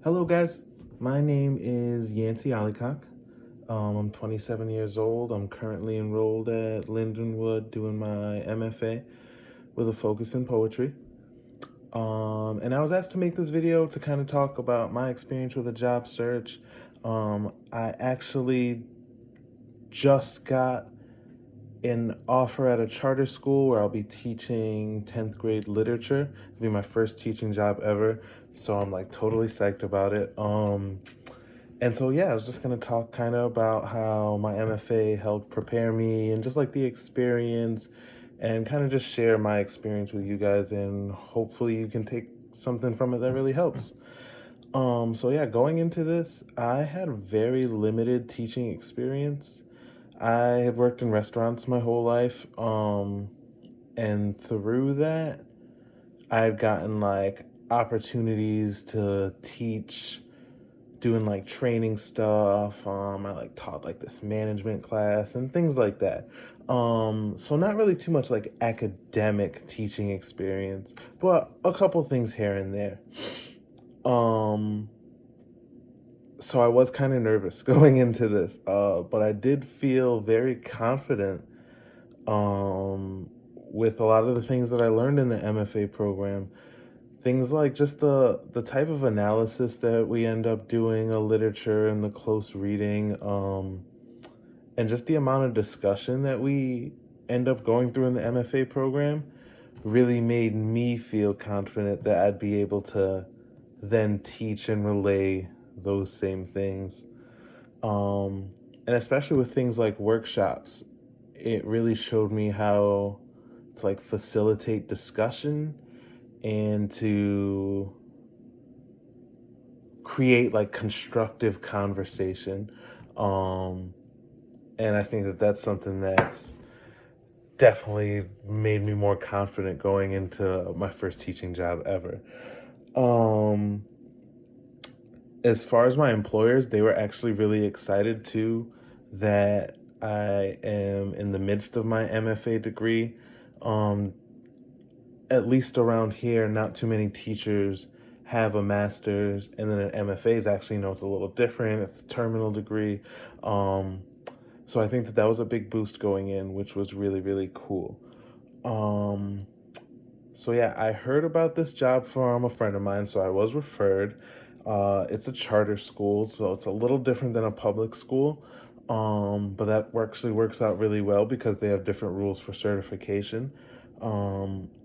Hello guys, my name is Aanssy Allicock. I'm 27 years old. I'm currently enrolled at Lindenwood doing my MFA with a focus in poetry. And I was asked to make this video to kind of talk about my experience with a job search. I actually just got an offer at a charter school where I'll be teaching 10th grade literature. It'll be my first teaching job ever. So I'm like totally psyched about it. And so, yeah, I was just going to talk kind of about how my MFA helped prepare me and just like the experience and kind of just share my experience with you guys. And hopefully you can take something from it that really helps. So yeah, going into this, I had very limited teaching experience. I had worked in restaurants my whole life. And through that, I had gotten like opportunities to teach doing like training stuff. I like taught like this management class and things like that. So not really too much like academic teaching experience, but a couple things here and there. So I was kind of nervous going into this, but I did feel very confident with a lot of the things that I learned in the MFA program. Things like just the type of analysis that we end up doing, a literature and the close reading, and just the amount of discussion that we end up going through in the MFA program really made me feel confident that I'd be able to then teach and relay those same things. And especially with things like workshops, it really showed me how to like facilitate discussion and to create like constructive conversation. And I think that that's something that's definitely made me more confident going into my first teaching job ever. As far as my employers, they were actually really excited too that I am in the midst of my MFA degree. At least around here, not too many teachers have a master's, and then an MFA is actually, it's a little different. It's a terminal degree. So I think that that was a big boost going in, which was really, really cool. So yeah, I heard about this job from a friend of mine, so I was referred. It's a charter school, so it's a little different than a public school. But that actually works out really well because they have different rules for certification.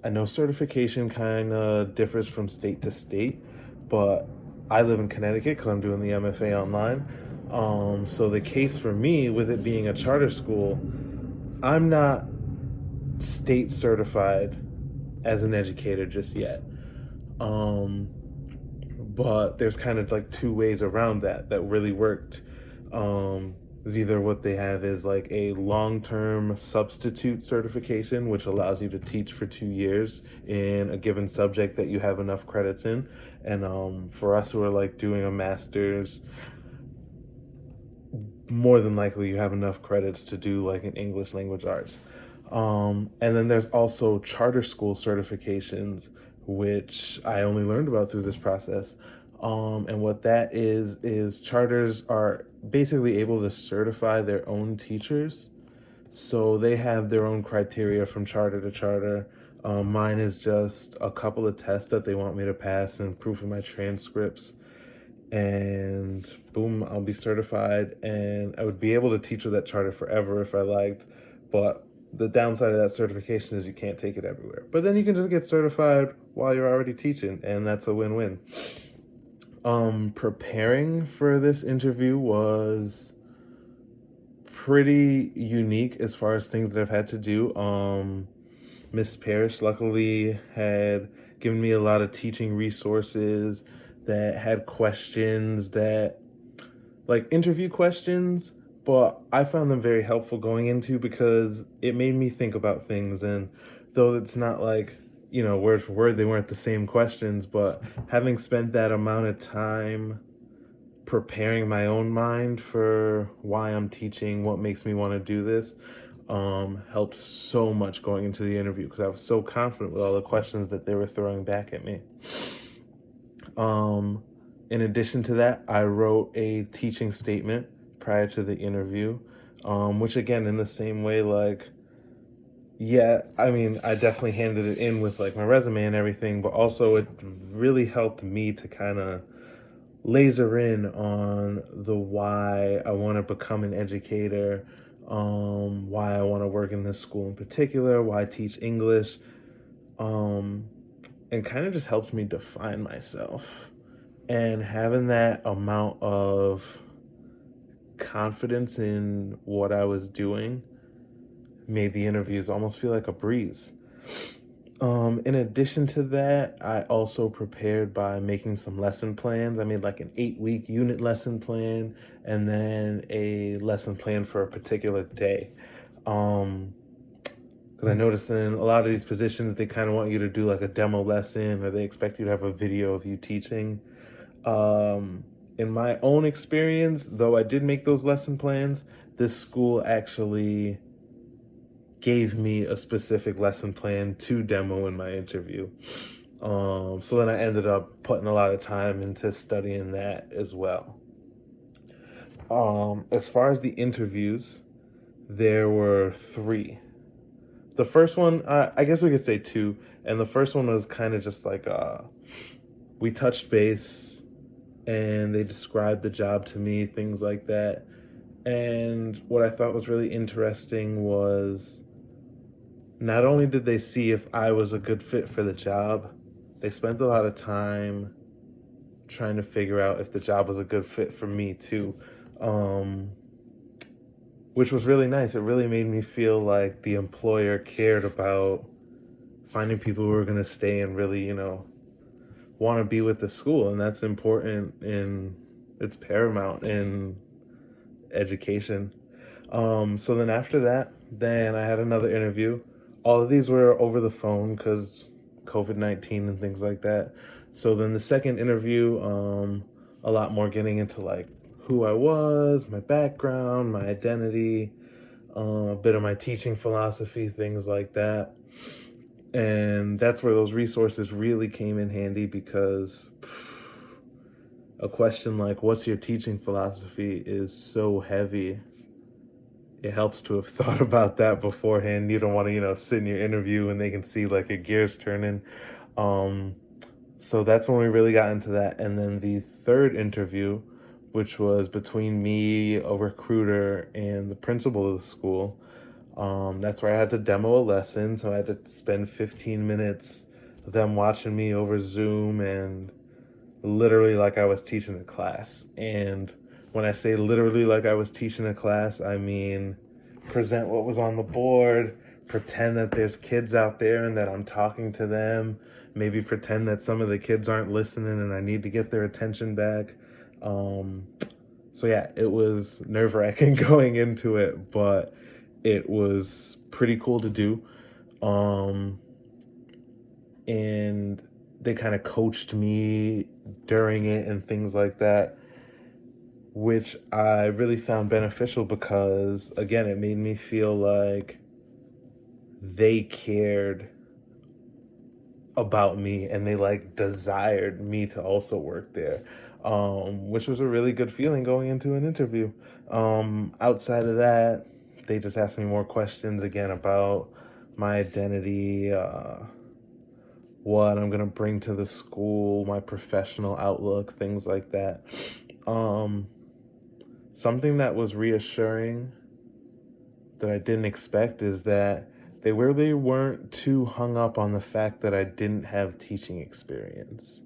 I know certification kind of differs from state to state, but I live in Connecticut because I'm doing the MFA online. So the case for me, with it being a charter school, I'm not state certified as an educator just yet. But there's kind of like two ways around that really worked. Is either what they have is like a long-term substitute certification, which allows you to teach for 2 years in a given subject that you have enough credits in. And for us who are like doing a master's, more than likely you have enough credits to do like an English language arts. And then there's also charter school certifications, which I only learned about through this process. And what that is charters are basically able to certify their own teachers. So they have their own criteria from charter to charter. Mine is just a couple of tests that they want me to pass and proof of my transcripts. And boom, I'll be certified, and I would be able to teach with that charter forever if I liked. But the downside of that certification is you can't take it everywhere. But then you can just get certified while you're already teaching, and that's a win-win. Preparing for this interview was pretty unique as far as things that I've had to do. Miss Parrish luckily had given me a lot of teaching resources that had questions that, like interview questions, but I found them very helpful going into because it made me think about things. And though it's not like, word for word, they weren't the same questions, but having spent that amount of time preparing my own mind for why I'm teaching, what makes me want to do this, helped so much going into the interview because I was so confident with all the questions that they were throwing back at me. In addition to that, I wrote a teaching statement prior to the interview, which again, in the same way, like, yeah, I mean, I definitely handed it in with like my resume and everything, but also it really helped me to kind of laser in on the why I want to become an educator, why I want to work in this school in particular, why I teach English, and kind of just helps me define myself. And having that amount of confidence in what I was doing made the interviews almost feel like a breeze. In addition to that, I also prepared by making some lesson plans. I made like an 8-week unit lesson plan and then a lesson plan for a particular day. Because I noticed in a lot of these positions, they kind of want you to do like a demo lesson, or they expect you to have a video of you teaching. In my own experience, though I did make those lesson plans, this school actually gave me a specific lesson plan to demo in my interview. So then I ended up putting a lot of time into studying that as well. As far as the interviews, there were 3. The first one, I guess we could say 2, and the first one was kind of just like we touched base, and they described the job to me, things like that. And what I thought was really interesting was not only did they see if I was a good fit for the job, they spent a lot of time trying to figure out if the job was a good fit for me too, which was really nice. It really made me feel like the employer cared about finding people who were going to stay and really, want to be with the school. And that's important, and it's paramount in education. So then after that, then I had another interview. All of these were over the phone because COVID-19 and things like that. So then the second interview, a lot more getting into like who I was, my background, my identity, a bit of my teaching philosophy, things like that. And that's where those resources really came in handy, because a question like, what's your teaching philosophy, is so heavy. It helps to have thought about that beforehand. You don't want to, sit in your interview and they can see like your gears turning. So that's when we really got into that. And then the third interview, which was between me, a recruiter, and the principal of the school, that's where I had to demo a lesson. So I had to spend 15 minutes them watching me over Zoom, and literally like I was teaching a class. And when I say literally like I was teaching a class, I mean present what was on the board, pretend that there's kids out there and that I'm talking to them, maybe pretend that some of the kids aren't listening and I need to get their attention back. So yeah, it was nerve-wracking going into it, but it was pretty cool to do. And they kind of coached me during it and things like that, which I really found beneficial because, again, it made me feel like they cared about me and they like desired me to also work there, which was a really good feeling going into an interview. Outside of that, they just asked me more questions again about my identity, what I'm going to bring to the school, my professional outlook, things like that. Something that was reassuring that I didn't expect is that they really weren't too hung up on the fact that I didn't have teaching experience.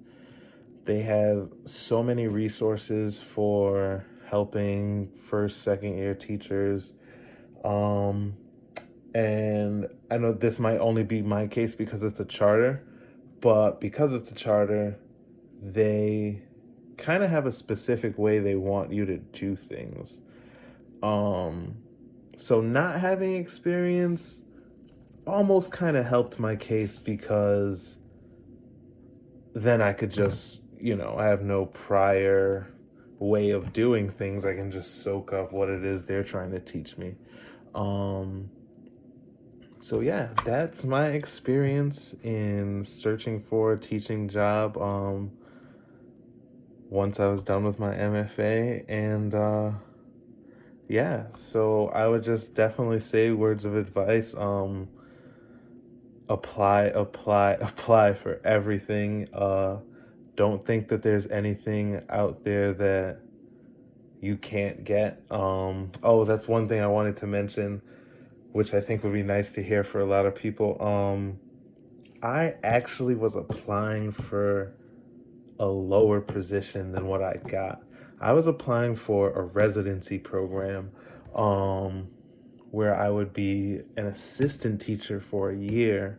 They have so many resources for helping first, second year teachers. And I know this might only be my case because it's a charter, but because it's a charter, they kind of have a specific way they want you to do things. So not having experience almost kind of helped my case, because then I could just, I have no prior way of doing things. I can just soak up what it is they're trying to teach me. So yeah, that's my experience in searching for a teaching job. once I was done with my MFA. And yeah, so I would just definitely say words of advice. Apply for everything. Don't think that there's anything out there that you can't get. Oh, that's one thing I wanted to mention, which I think would be nice to hear for a lot of people. I actually was applying for a lower position than what I got. I was applying for a residency program, where I would be an assistant teacher for a year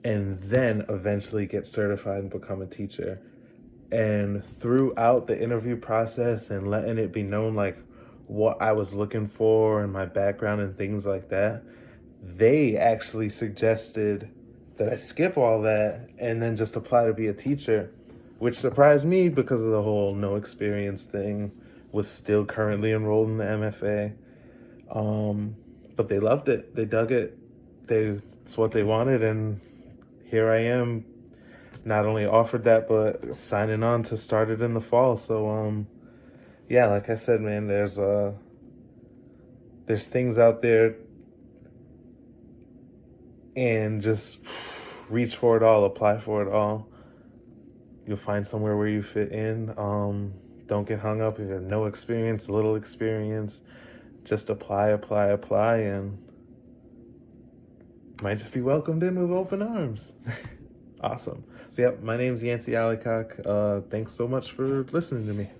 and then eventually get certified and become a teacher. And throughout the interview process and letting it be known like what I was looking for and my background and things like that, they actually suggested that I skip all that and then just apply to be a teacher, which surprised me because of the whole no experience thing. Was still currently enrolled in the MFA. But they loved it. They dug it. It's what they wanted, and here I am, not only offered that, but signing on to start it in the fall. So, yeah, like I said, man, there's things out there, and just reach for it all, apply for it all. You'll find somewhere where you fit in. Don't get hung up if you have no experience, little experience. Just apply, and might just be welcomed in with open arms. Awesome. So, yeah, my name's Aanssy Allicock. Thanks so much for listening to me.